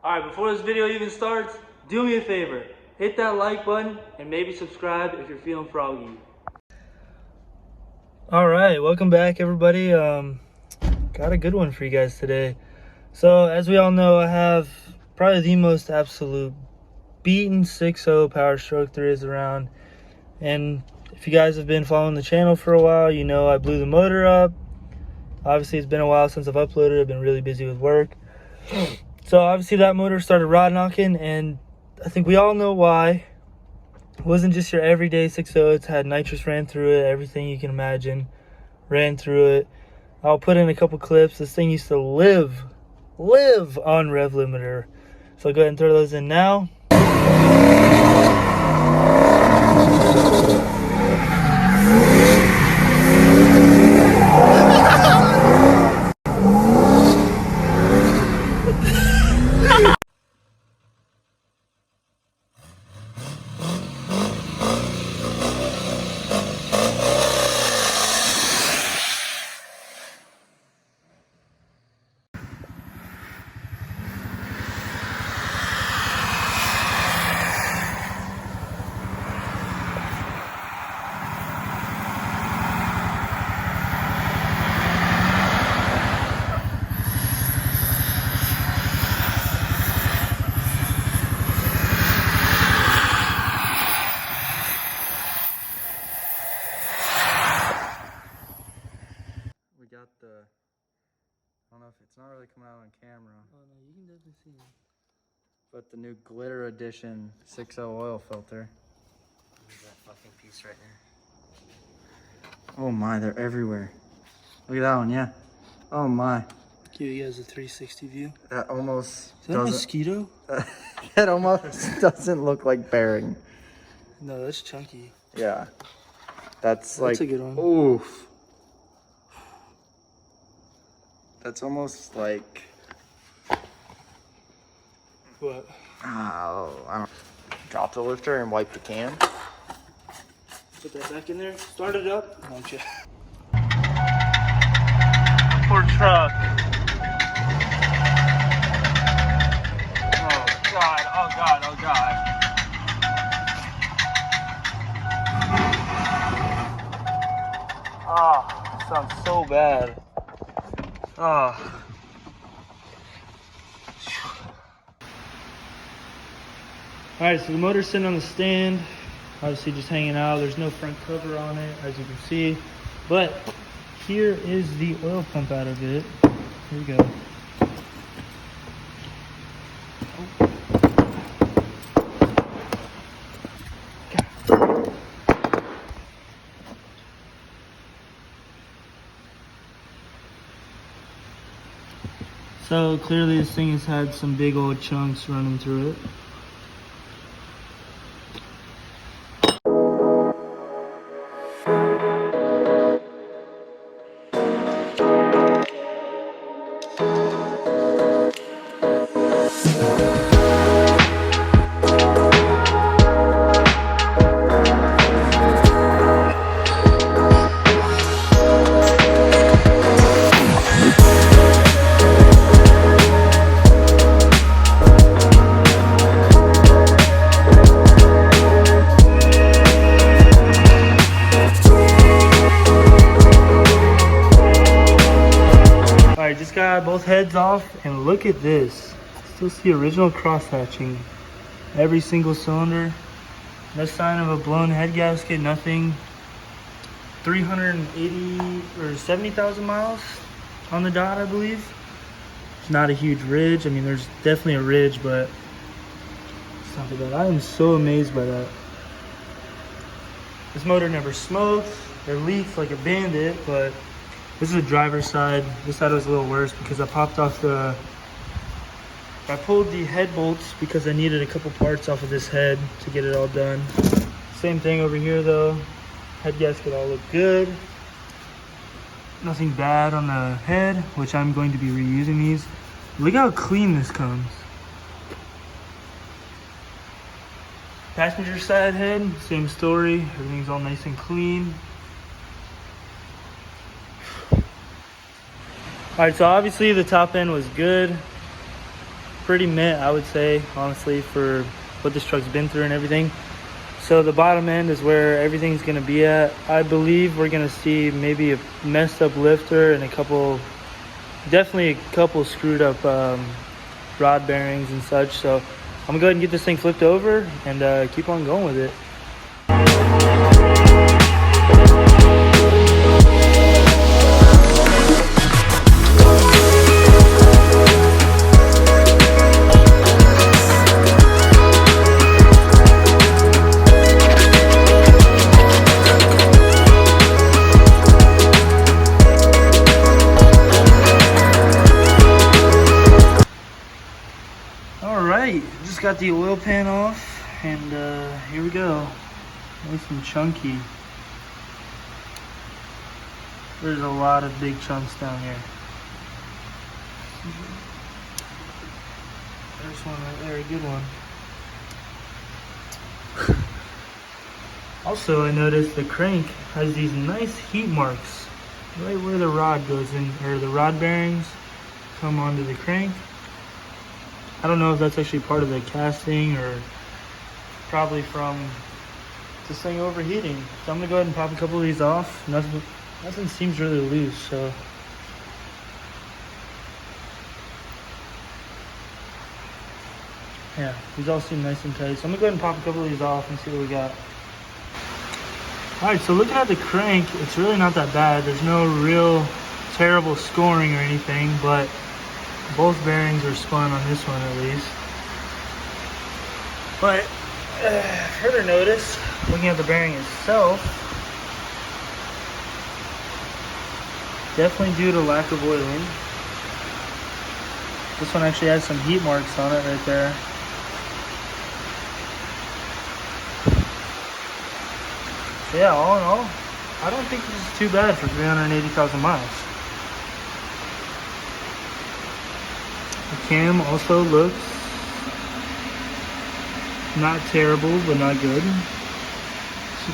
Alright, before this video even starts, do me a favor. Hit that like button and maybe subscribe if you're feeling froggy. Alright, welcome back everybody. Got a good one for you guys today. So as we all know, I have probably the most absolute beaten 6.0 power stroke there is around. And if you guys have been following the channel for a while, you know I blew the motor up. Obviously it's been a while since I've uploaded. I've been really busy with work. So obviously that motor started rod knocking, and I think we all know why. It wasn't just your everyday 6.0. It's had nitrous ran through it, everything you can imagine ran through it. I'll put in a couple clips. This thing used to live on rev limiter. So I'll go ahead and throw those in now. Got the, I don't know if it's not really coming out on camera. Oh no, you can definitely see it. But the new glitter edition 6.0 oil filter. Look at that fucking piece right there. Oh my, they're everywhere. Look at that one, yeah. Oh my. Give you guys a 360 view. That almost is that a mosquito? That almost doesn't look like bearing. No, that's chunky. Yeah. That's like, a good one. Oof. That's almost like... What? Oh, I don't... Drop the lifter and wipe the can. Put that back in there. Start it up. Don't you? Poor truck. Oh God, oh God, oh God. Oh, that sounds so bad. Oh. Alright, so the motor's sitting on the stand, obviously just hanging out. There's no front cover on it, as you can see. But here is the oil pump out of it. Here we go. So clearly this thing has had some big old chunks running through it. Just got both heads off, and look at this. Still see original cross hatching. Every single cylinder. No sign of a blown head gasket, nothing. 380 or 70,000 miles on the dot, I believe. It's not a huge ridge. I mean, there's definitely a ridge, but it's not that bad. I am so amazed by that. This motor never smoked or leaked like a bandit, but this is the driver's side. This side was a little worse because I popped off I pulled the head bolts because I needed a couple parts off of this head to get it all done. Same thing over here though. Head gasket all look good. Nothing bad on the head, which I'm going to be reusing these. Look how clean this comes. Passenger side head, same story. Everything's all nice and clean. All right, so obviously the top end was good. pretty mint, I would say, honestly, for what this truck's been through and everything. So the bottom end is where everything's gonna be at. I believe we're gonna see maybe a messed up lifter and definitely a couple screwed up rod bearings and such. So I'm gonna go ahead and get this thing flipped over and keep on going with it. Alright, just got the oil pan off, and here we go. Nice and chunky. There's a lot of big chunks down here. There's one right there, a good one. Also, I noticed the crank has these nice heat marks right where the rod goes in, or the rod bearings come onto the crank. I don't know if that's actually part of the casting or probably from this thing overheating. So I'm gonna go ahead and pop a couple of these off. Nothing seems really loose, so. Yeah, these all seem nice and tight. So I'm gonna go ahead and pop a couple of these off and see what we got. All right, so looking at the crank, it's really not that bad. There's no real terrible scoring or anything, but both bearings are spun on this one at least. But further notice, looking at the bearing itself, definitely due to lack of oiling. This one actually has some heat marks on it right there. So yeah, all in all, I don't think this is too bad for 380,000 miles. The cam also looks not terrible, but not good. So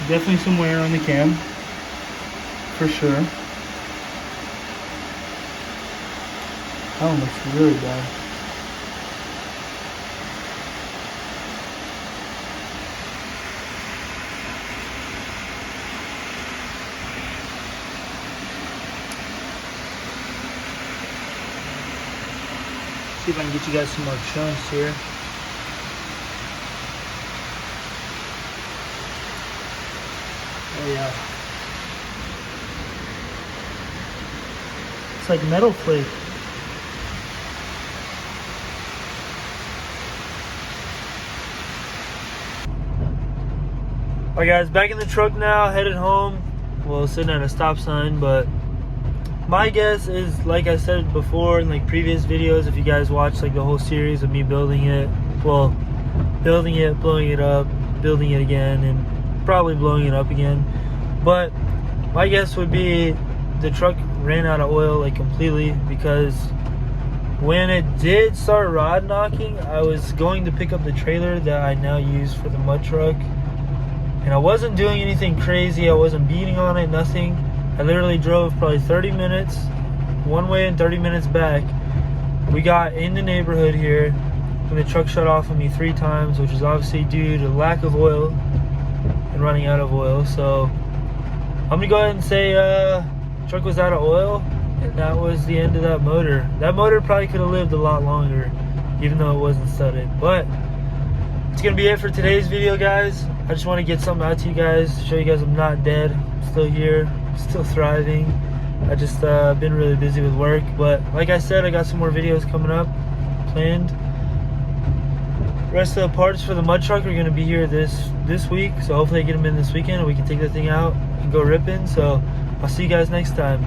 definitely some wear on the cam, for sure. That one looks really bad. See if I can get you guys some more chunks here. Oh yeah. It's like metal flake. Alright guys, back in the truck now, headed home. Well, sitting at a stop sign, but my guess is, like I said before in like previous videos, if you guys watch like the whole series of me building it, well, building it, blowing it up, building it again, and probably blowing it up again. But my guess would be the truck ran out of oil like completely, because when it did start rod knocking, I was going to pick up the trailer that I now use for the mud truck, and I wasn't doing anything crazy. I wasn't beating on it, nothing. I literally drove probably 30 minutes one way and 30 minutes back. We got in the neighborhood here when the truck shut off on me 3 times, which is obviously due to lack of oil and running out of oil. So I'm gonna go ahead and say truck was out of oil, and that was the end of that motor. That motor probably could have lived a lot longer, even though it wasn't studded. But it's gonna be it for today's video, guys. I just want to get something out to you guys, show you guys I'm not dead. I'm still here, still thriving. I just been really busy with work, but like I said, I got some more videos coming up planned. The rest of the parts for the mud truck are going to be here this week, so hopefully I get them in this weekend and we can take the thing out and go ripping. So I'll see you guys next time.